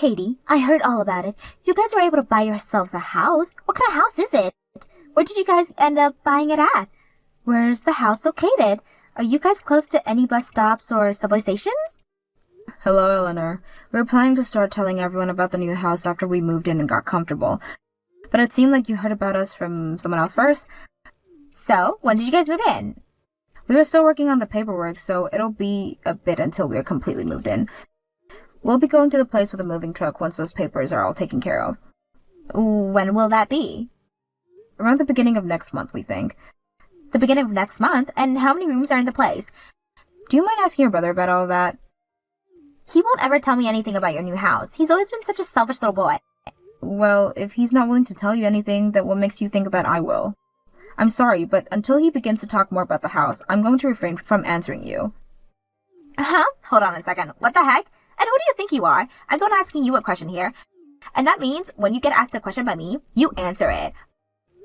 Katie, I heard all about it. You guys were able to buy yourselves a house. What kind of house is it? Where did you guys end up buying it at? Where's the house located? Are you guys close to any bus stops or subway stations? Hello, Eleanor. We were planning to start telling everyone about the new house after we moved in and got comfortable. But it seemed like you heard about us from someone else first. So, when did you guys move in? We were still working on the paperwork, so it'll be a bit until we're completely moved in. We'll be going to the place with a moving truck once those papers are all taken care of. When will that be? Around the beginning of next month, we think. The beginning of next month? And how many rooms are in the place? Do you mind asking your brother about all that? He won't ever tell me anything about your new house. He's always been such a selfish little boy. Well, if he's not willing to tell you anything, then what makes you think that I will? I'm sorry, but until he begins to talk more about the house, I'm going to refrain from answering you. Hold on a second. What the heck? And who do you think you are? I'm the one asking you a question here. And that means when you get asked a question by me, you answer it.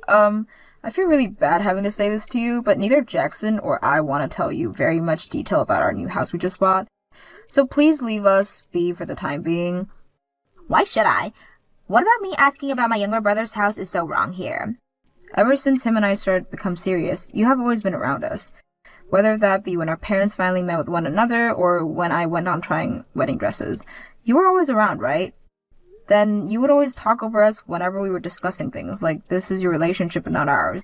I feel really bad having to say this to you, but neither Jackson or I want to tell you very much detail about our new house we just bought. So please leave us be for the time being. Why should I? What about me asking about my younger brother's house is so wrong here? Ever since him and I started to become serious, you have always been around us. Whether that be when our parents finally met with one another or when I went on trying wedding dresses. You were always around, right? Then you would always talk over us whenever we were discussing things, like this is your relationship and not ours.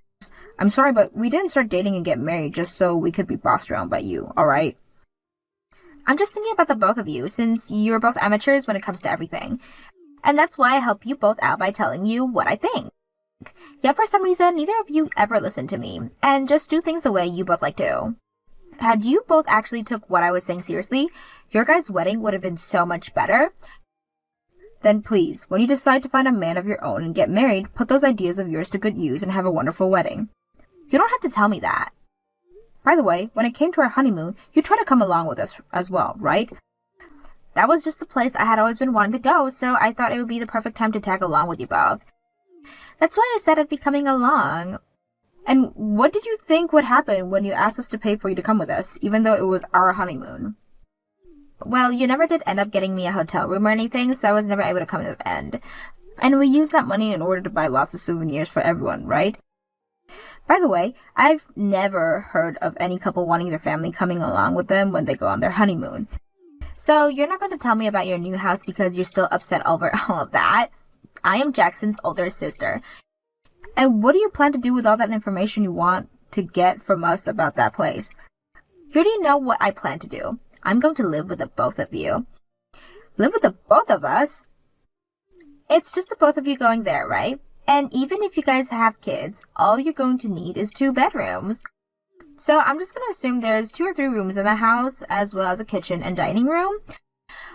I'm sorry, but we didn't start dating and get married just so we could be bossed around by you, alright? I'm just thinking about the both of you, since you're both amateurs when it comes to everything. And that's why I help you both out by telling you what I think. Yet for some reason, neither of you ever listen to me, and just do things the way you both like to. Had you both actually took what I was saying seriously, your guys' wedding would have been so much better. Then please, when you decide to find a man of your own and get married, put those ideas of yours to good use and have a wonderful wedding. You don't have to tell me that. By the way, when it came to our honeymoon, you tried to come along with us as well, right? That was just the place I had always been wanting to go, so I thought it would be the perfect time to tag along with you both. That's why I said I'd be coming along. And what did you think would happen when you asked us to pay for you to come with us, even though it was our honeymoon? Well, you never did end up getting me a hotel room or anything, so I was never able to come to the end. And we used that money in order to buy lots of souvenirs for everyone, right? By the way, I've never heard of any couple wanting their family coming along with them when they go on their honeymoon. So you're not going to tell me about your new house because you're still upset over all of that? I am Jackson's older sister. And what do you plan to do with all that information you want to get from us about that place? You already know what I plan to do. I'm going to live with the both of you. Live with the both of us? It's just the both of you going there, right? And even if you guys have kids, all you're going to need is 2 bedrooms. So I'm just going to assume there's 2 or 3 rooms in the house, as well as a kitchen and dining room.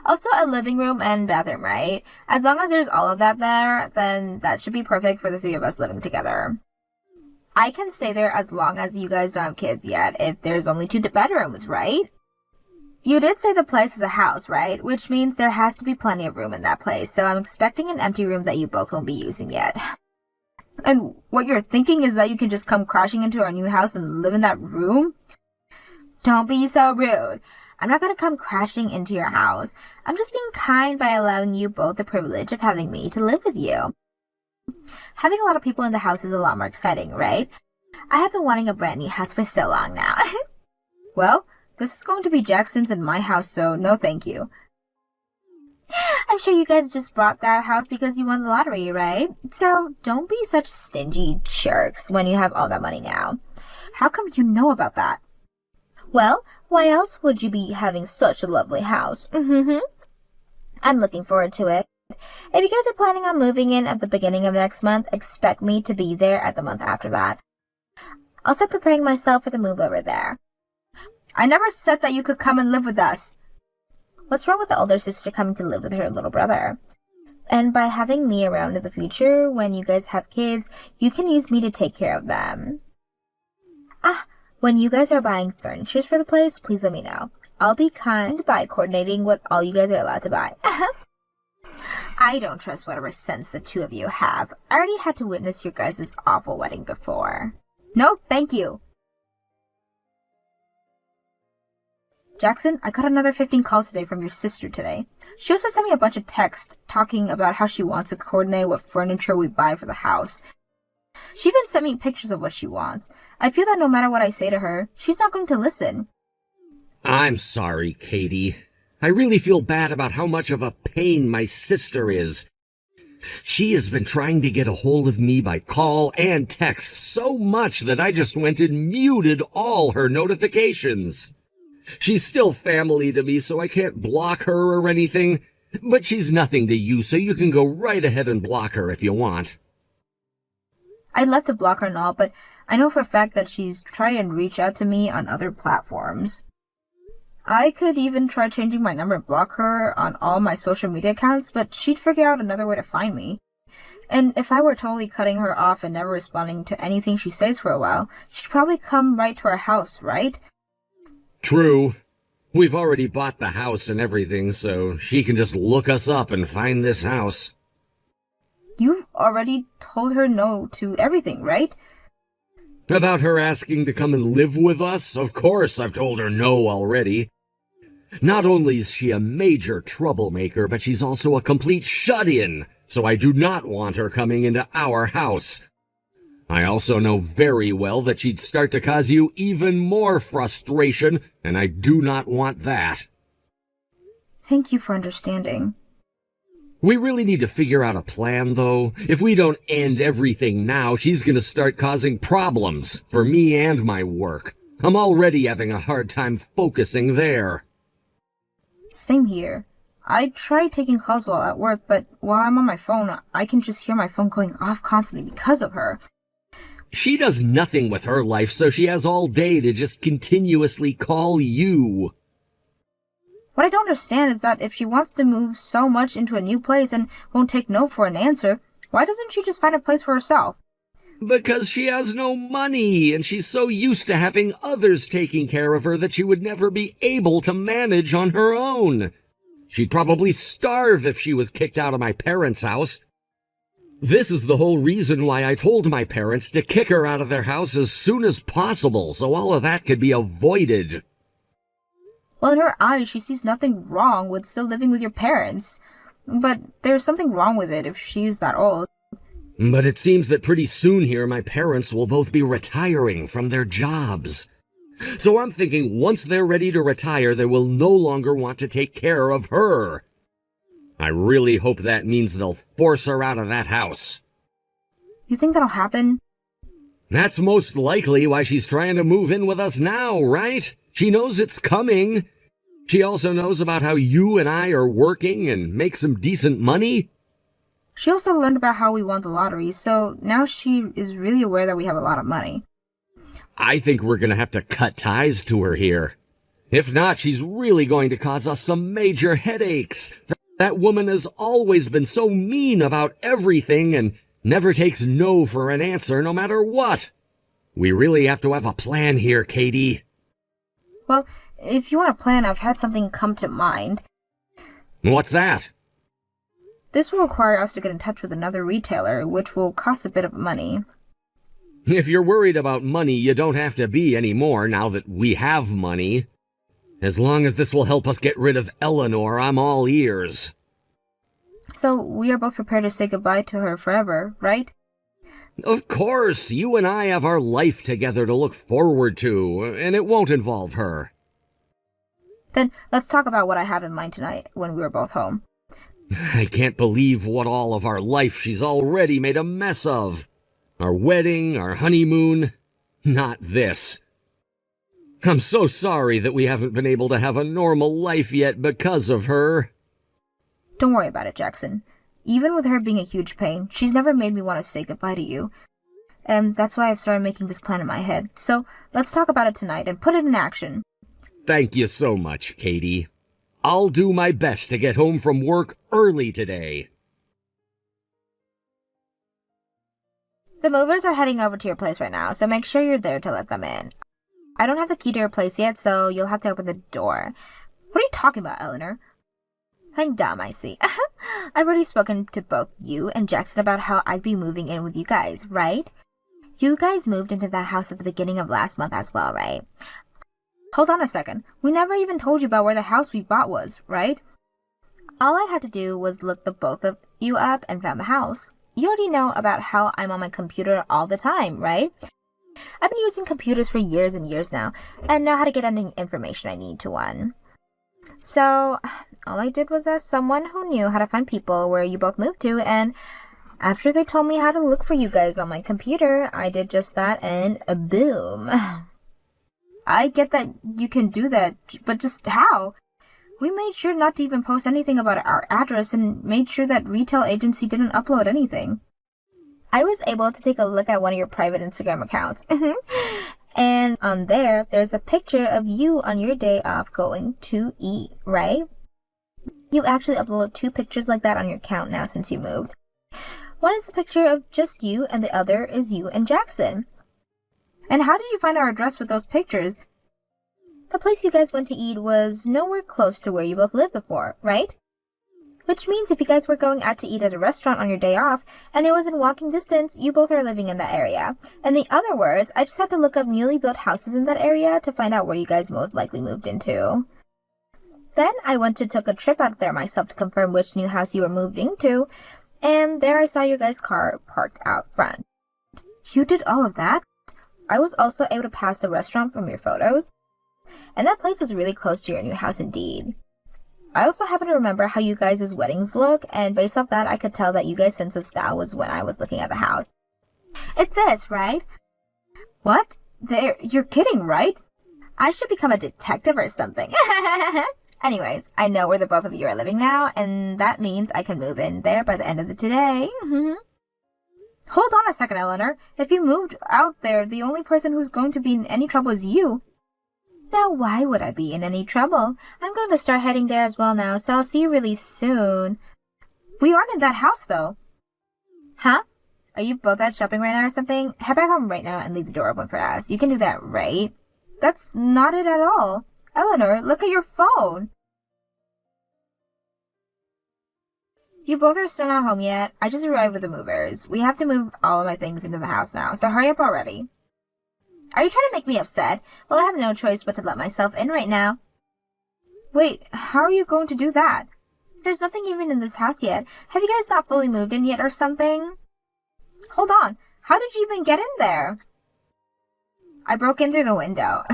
Also a living room and bathroom, right? As long as there's all of that there, then that should be perfect for the 3 of us living together. I can stay there as long as you guys don't have kids yet, if there's only 2 bedrooms, right? You did say the place is a house, right? Which means there has to be plenty of room in that place, so I'm expecting an empty room that you both won't be using yet. And what you're thinking is that you can just come crashing into our new house and live in that room? Don't be so rude. I'm not going to come crashing into your house. I'm just being kind by allowing you both the privilege of having me to live with you. Having a lot of people in the house is a lot more exciting, right? I have been wanting a brand new house for so long now. Well, this is going to be Jackson's and my house, so no thank you. I'm sure you guys just bought that house because you won the lottery, right? So don't be such stingy jerks when you have all that money now. How come you know about that? Well, why else would you be having such a lovely house? I'm looking forward to it. If you guys are planning on moving in at the beginning of next month, expect me to be there at the month after that. I'll start preparing myself for the move over there. I never said that you could come and live with us. What's wrong with the older sister coming to live with her little brother? And by having me around in the future, when you guys have kids, you can use me to take care of them. When you guys are buying furniture for the place, please let me know. I'll be kind by coordinating what all you guys are allowed to buy. I don't trust whatever sense the 2 of you have. I already had to witness your guys' awful wedding before. No, thank you. Jackson, I got another 15 calls today from your sister today. She also sent me a bunch of texts talking about how she wants to coordinate what furniture we buy for the house. She even sent me pictures of what she wants. I feel that no matter what I say to her, she's not going to listen. I'm sorry, Katie. I really feel bad about how much of a pain my sister is. She has been trying to get a hold of me by call and text so much that I just went and muted all her notifications. She's still family to me, so I can't block her or anything, but she's nothing to you, so you can go right ahead and block her if you want. I'd love to block her and all, but I know for a fact that she's trying to reach out to me on other platforms. I could even try changing my number and block her on all my social media accounts, but she'd figure out another way to find me. And if I were totally cutting her off and never responding to anything she says for a while, she'd probably come right to our house, right? True. We've already bought the house and everything, so she can just look us up and find this house. You've already told her no to everything, right? About her asking to come and live with us? Of course I've told her no already. Not only is she a major troublemaker, but she's also a complete shut-in, so I do not want her coming into our house. I also know very well that she'd start to cause you even more frustration, and I do not want that. Thank you for understanding. We really need to figure out a plan, though. If we don't end everything now, she's gonna start causing problems for me and my work. I'm already having a hard time focusing there. Same here. I try taking calls while at work, but while I'm on my phone, I can just hear my phone going off constantly because of her. She does nothing with her life, so she has all day to just continuously call you. What I don't understand is that if she wants to move so much into a new place and won't take no for an answer, why doesn't she just find a place for herself? Because she has no money, and she's so used to having others taking care of her that she would never be able to manage on her own. She'd probably starve if she was kicked out of my parents' house. This is the whole reason why I told my parents to kick her out of their house as soon as possible, so all of that could be avoided. Well, in her eyes, she sees nothing wrong with still living with your parents. But there's something wrong with it if she's that old. But it seems that pretty soon here my parents will both be retiring from their jobs. So I'm thinking once they're ready to retire, they will no longer want to take care of her. I really hope that means they'll force her out of that house. You think that'll happen? That's most likely why she's trying to move in with us now, right? She knows it's coming. She also knows about how you and I are working and make some decent money. She also learned about how we won the lottery, so now she is really aware that we have a lot of money. I think we're going to have to cut ties to her here. If not, she's really going to cause us some major headaches. That woman has always been so mean about everything and never takes no for an answer no matter what. We really have to have a plan here, Katie. Well, if you want a plan, I've had something come to mind. What's that? This will require us to get in touch with another retailer, which will cost a bit of money. If you're worried about money, you don't have to be anymore now that we have money. As long as this will help us get rid of Eleanor, I'm all ears. So we are both prepared to say goodbye to her forever, right? Of course, you and I have our life together to look forward to, and it won't involve her. Then let's talk about what I have in mind tonight when we are both home. I can't believe what all of our life she's already made a mess of. Our wedding, our honeymoon, not this. I'm so sorry that we haven't been able to have a normal life yet because of her. Don't worry about it, Jackson. Even with her being a huge pain, she's never made me want to say goodbye to you. And that's why I've started making this plan in my head. So let's talk about it tonight and put it in action. Thank you so much, Katie. I'll do my best to get home from work early today. The movers are heading over to your place right now, so make sure you're there to let them in. I don't have the key to your place yet, so you'll have to open the door. What are you talking about, Eleanor? Playing dumb, I see. I've already spoken to both you and Jackson about how I'd be moving in with you guys, right? You guys moved into that house at the beginning of last month as well, right? Hold on a second. We never even told you about where the house we bought was, right? All I had to do was look the both of you up and found the house. You already know about how I'm on my computer all the time, right? I've been using computers for years and years now, and know how to get any information I need to one. So, all I did was ask someone who knew how to find people where you both moved to, and after they told me how to look for you guys on my computer, I did just that, and boom. I get that you can do that, but just how? We made sure not to even post anything about our address and made sure that retail agency didn't upload anything. I was able to take a look at one of your private Instagram accounts. And on there, there's a picture of you on your day off going to eat, right? You actually uploaded 2 pictures like that on your account now since you moved. One is the picture of just you, and the other is you and Jackson. And how did you find our address with those pictures? The place you guys went to eat was nowhere close to where you both lived before, right? Which means if you guys were going out to eat at a restaurant on your day off, and it was in walking distance, you both are living in that area. In the other words, I just had to look up newly built houses in that area to find out where you guys most likely moved into. Then I went to took a trip out there myself to confirm which new house you were moved into, and there I saw your guys' car parked out front. You did all of that? I was also able to pass the restaurant from your photos, and that place was really close to your new house indeed. I also happen to remember how you guys' weddings look, and based off that, I could tell that you guys' sense of style was when I was looking at the house. It's this, right? What? You're kidding, right? I should become a detective or something. Anyways, I know where the both of you are living now, and that means I can move in there by the end of the today. Hold on a second, Eleanor. If you moved out there, the only person who's going to be in any trouble is you. Now, why would I be in any trouble? I'm going to start heading there as well now, so I'll see you really soon. We aren't in that house, though. Huh? Are you both out shopping right now or something? Head back home right now and leave the door open for us. You can do that, right? That's not it at all. Eleanor, look at your phone. You both are still not home yet. I just arrived with the movers. We have to move all of my things into the house now, so hurry up already. Are you trying to make me upset? Well, I have no choice but to let myself in right now. Wait, how are you going to do that? There's nothing even in this house yet. Have you guys not fully moved in yet or something? Hold on. How did you even get in there? I broke in through the window.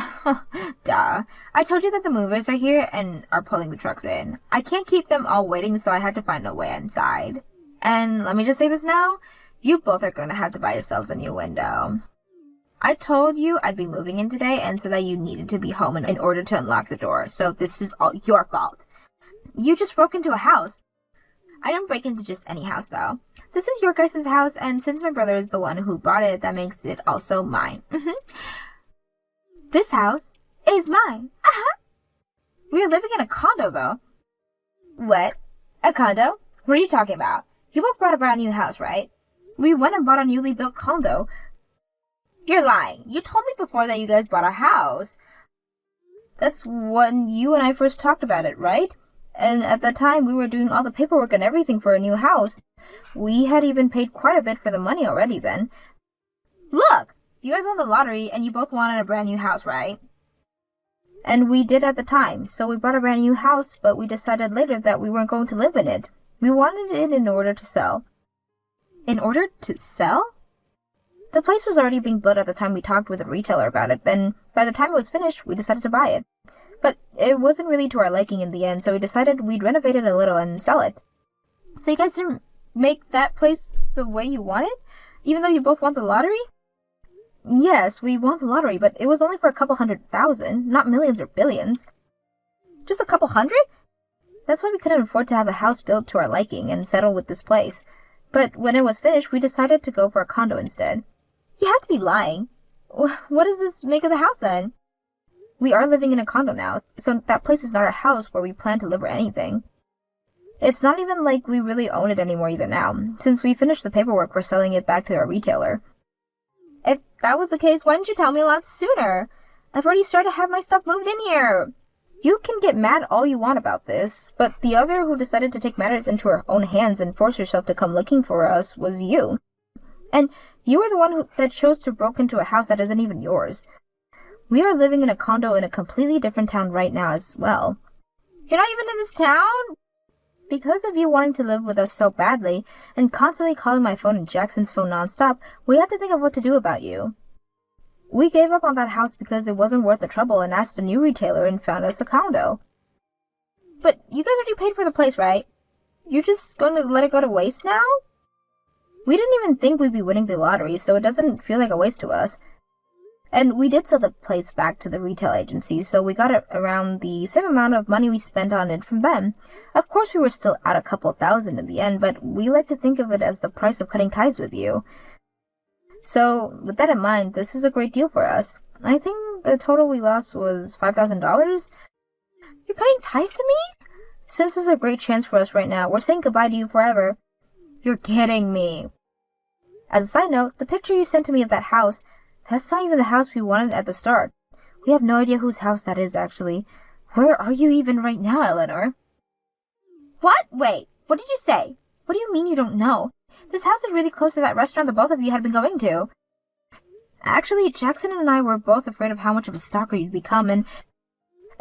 Duh. I told you that the movers are here and are pulling the trucks in. I can't keep them all waiting, so I had to find a way inside. And let me just say this now. You both are going to have to buy yourselves a new window. I told you I'd be moving in today and said that you needed to be home in order to unlock the door, so this is all your fault. You just broke into a house. I didn't break into just any house, though. This is your guys' house, and since my brother is the one who bought it, that makes it also mine. This house is mine. We are living in a condo, though. What? A condo? What are you talking about? You both bought a brand new house, right? We went and bought a newly built condo. You're lying. You told me before that you guys bought a house. That's when you and I first talked about it, right? And at the time, we were doing all the paperwork and everything for a new house. We had even paid quite a bit for the money already then. Look! You guys won the lottery and you both wanted a brand new house, right? And we did at the time, so we bought a brand new house, but we decided later that we weren't going to live in it. We wanted it in order to sell. In order to sell? The place was already being built at the time we talked with the retailer about it, and by the time it was finished, we decided to buy it. But it wasn't really to our liking in the end, so we decided we'd renovate it a little and sell it. So you guys didn't make that place the way you wanted? Even though you both won the lottery? Yes, we won the lottery, but it was only for a couple 100,000, not millions or billions. Just a couple hundred? That's why we couldn't afford to have a house built to our liking and settle with this place. But when it was finished, we decided to go for a condo instead. You have to be lying. What does this make of the house then? We are living in a condo now, so that place is not our house where we plan to live or anything. It's not even like we really own it anymore either now, since we finished the paperwork for selling it back to our retailer. If that was the case, why didn't you tell me a lot sooner? I've already started to have my stuff moved in here. You can get mad all you want about this, but the other who decided to take matters into her own hands and force herself to come looking for us was you. And you were the one that chose to break into a house that isn't even yours. We are living in a condo in a completely different town right now as well. You're not even in this town? Because of you wanting to live with us so badly and constantly calling my phone and Jackson's phone nonstop, we had to think of what to do about you. We gave up on that house because it wasn't worth the trouble and asked a new retailer and found us a condo. But you guys already paid for the place, right? You're just going to let it go to waste now? We didn't even think we'd be winning the lottery, so it doesn't feel like a waste to us. And we did sell the place back to the retail agency, so we got around the same amount of money we spent on it from them. Of course, we were still out a couple $1,000 in the end, but we like to think of it as the price of cutting ties with you. So, with that in mind, this is a great deal for us. I think the total we lost was $5,000. You're cutting ties to me? Since this is a great chance for us right now, we're saying goodbye to you forever. You're kidding me. As a side note, the picture you sent to me of that house, that's not even the house we wanted at the start. We have no idea whose house that is, actually. Where are you even right now, Eleanor? What? Wait, what did you say? What do you mean you don't know? This house is really close to that restaurant that both of you had been going to. Actually, Jackson and I were both afraid of how much of a stalker you'd become, and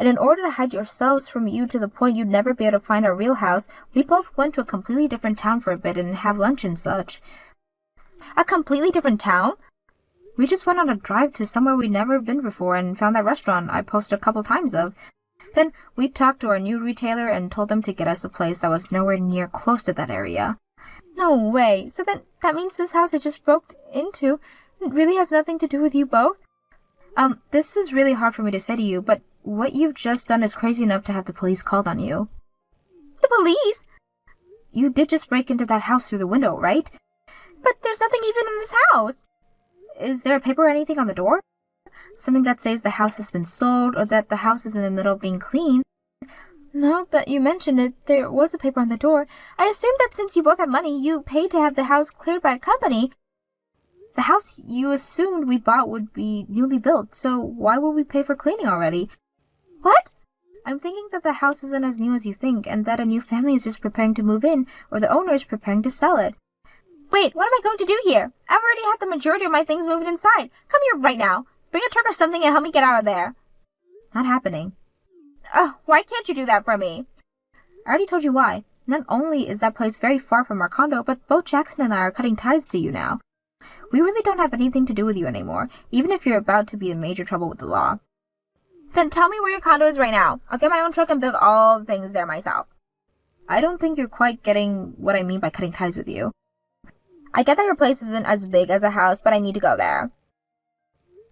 in order to hide yourselves from you to the point you'd never be able to find our real house, we both went to a completely different town for a bit and have lunch and such. A completely different town? We just went on a drive to somewhere we'd never been before and found that restaurant I posted a couple times of. Then we talked to our new retailer and told them to get us a place that was nowhere near close to that area. No way. So then that means this house I just broke into really has nothing to do with you both? This is really hard for me to say to you, but what you've just done is crazy enough to have the police called on you. The police? You did just break into that house through the window, right? But there's nothing even in this house. Is there a paper or anything on the door? Something that says the house has been sold or that the house is in the middle of being cleaned? Now that you mention it, there was a paper on the door. I assumed that since you both have money, you paid to have the house cleared by a company. The house you assumed we bought would be newly built, so why would we pay for cleaning already? What? I'm thinking that the house isn't as new as you think, and that a new family is just preparing to move in, or the owner is preparing to sell it. Wait, what am I going to do here? I've already had the majority of my things moved inside. Come here right now. Bring a truck or something and help me get out of there. Not happening. Why can't you do that for me? I already told you why. Not only is that place very far from our condo, but both Jackson and I are cutting ties to you now. We really don't have anything to do with you anymore, even if you're about to be in major trouble with the law. Then tell me where your condo is right now. I'll get my own truck and build all the things there myself. I don't think you're quite getting what I mean by cutting ties with you. I get that your place isn't as big as a house, but I need to go there.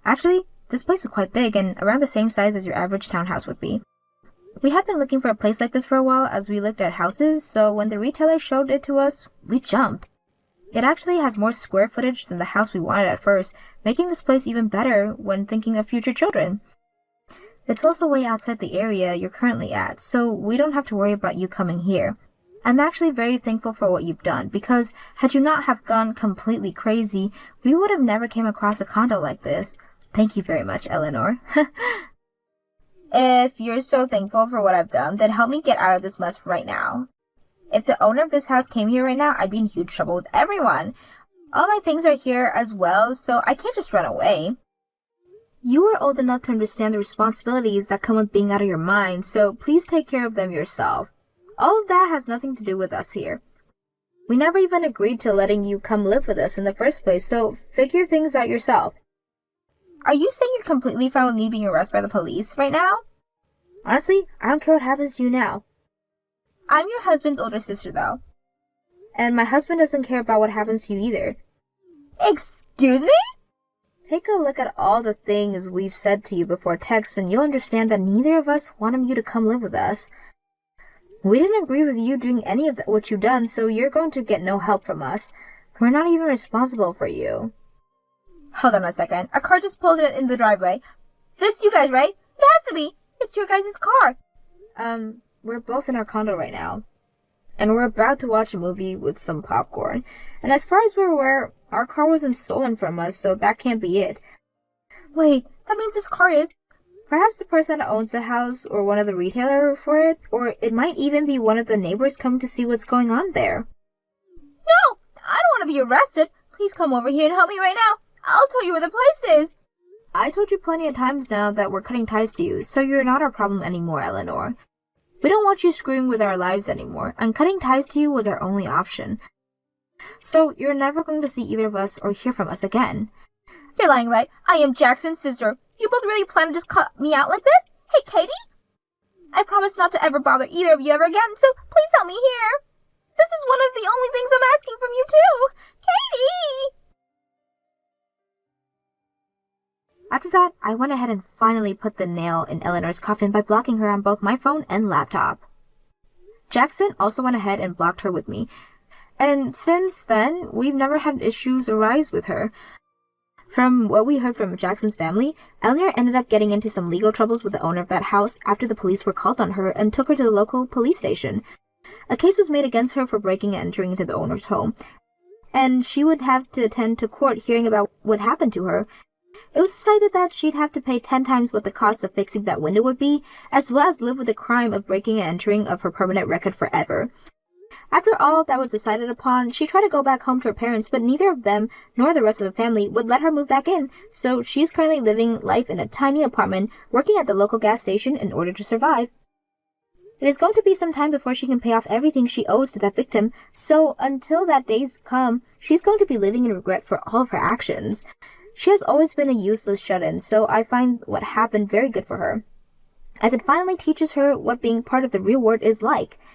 Actually, this place is quite big and around the same size as your average townhouse would be. We had been looking for a place like this for a while as we looked at houses, so when the retailer showed it to us, we jumped. It actually has more square footage than the house we wanted at first, making this place even better when thinking of future children. It's also way outside the area you're currently at, so we don't have to worry about you coming here. I'm actually very thankful for what you've done, because had you not have gone completely crazy, we would have never came across a condo like this. Thank you very much, Eleanor. If you're so thankful for what I've done, then help me get out of this mess right now. If the owner of this house came here right now, I'd be in huge trouble with everyone. All my things are here as well, so I can't just run away. You are old enough to understand the responsibilities that come with being out of your mind, so please take care of them yourself. All of that has nothing to do with us here. We never even agreed to letting you come live with us in the first place, so figure things out yourself. Are you saying you're completely fine with me being arrested by the police right now? Honestly, I don't care what happens to you now. I'm your husband's older sister, though. And my husband doesn't care about what happens to you either. Excuse me? Take a look at all the things we've said to you before text, and you'll understand that neither of us wanted you to come live with us. We didn't agree with you doing any of what you've done, so you're going to get no help from us. We're not even responsible for you. Hold on a second. A car just pulled in the driveway. That's you guys, right? It has to be. It's your guys' car. We're both in our condo right now. And we're about to watch a movie with some popcorn. And as far as we're aware, our car wasn't stolen from us, so that can't be it. Wait, that means this car is... Perhaps the person that owns the house or one of the retailer for it, or it might even be one of the neighbors come to see what's going on there. No! I don't want to be arrested. Please come over here and help me right now. I'll tell you where the place is. I told you plenty of times now that we're cutting ties to you, so you're not our problem anymore, Eleanor. We don't want you screwing with our lives anymore, and cutting ties to you was our only option. So you're never going to see either of us or hear from us again. You're lying, right? I am Jackson's sister. You both really plan to just cut me out like this? Hey, Katie? I promise not to ever bother either of you ever again, so please help me here. This is one of the only things I'm asking from you, too. Katie! After that, I went ahead and finally put the nail in Eleanor's coffin by blocking her on both my phone and laptop. Jackson also went ahead and blocked her with me, and since then, we've never had issues arise with her. From what we heard from Jackson's family, Eleanor ended up getting into some legal troubles with the owner of that house after the police were called on her and took her to the local police station. A case was made against her for breaking and entering into the owner's home, and she would have to attend to court hearing about what happened to her. It was decided that she'd have to pay 10 times what the cost of fixing that window would be, as well as live with the crime of breaking and entering of her permanent record forever. After all that was decided upon, she tried to go back home to her parents, but neither of them nor the rest of the family would let her move back in, so she's currently living life in a tiny apartment, working at the local gas station in order to survive. It is going to be some time before she can pay off everything she owes to that victim, so until that day's come, she's going to be living in regret for all of her actions. She has always been a useless shut-in, so I find what happened very good for her, as it finally teaches her what being part of the real world is like.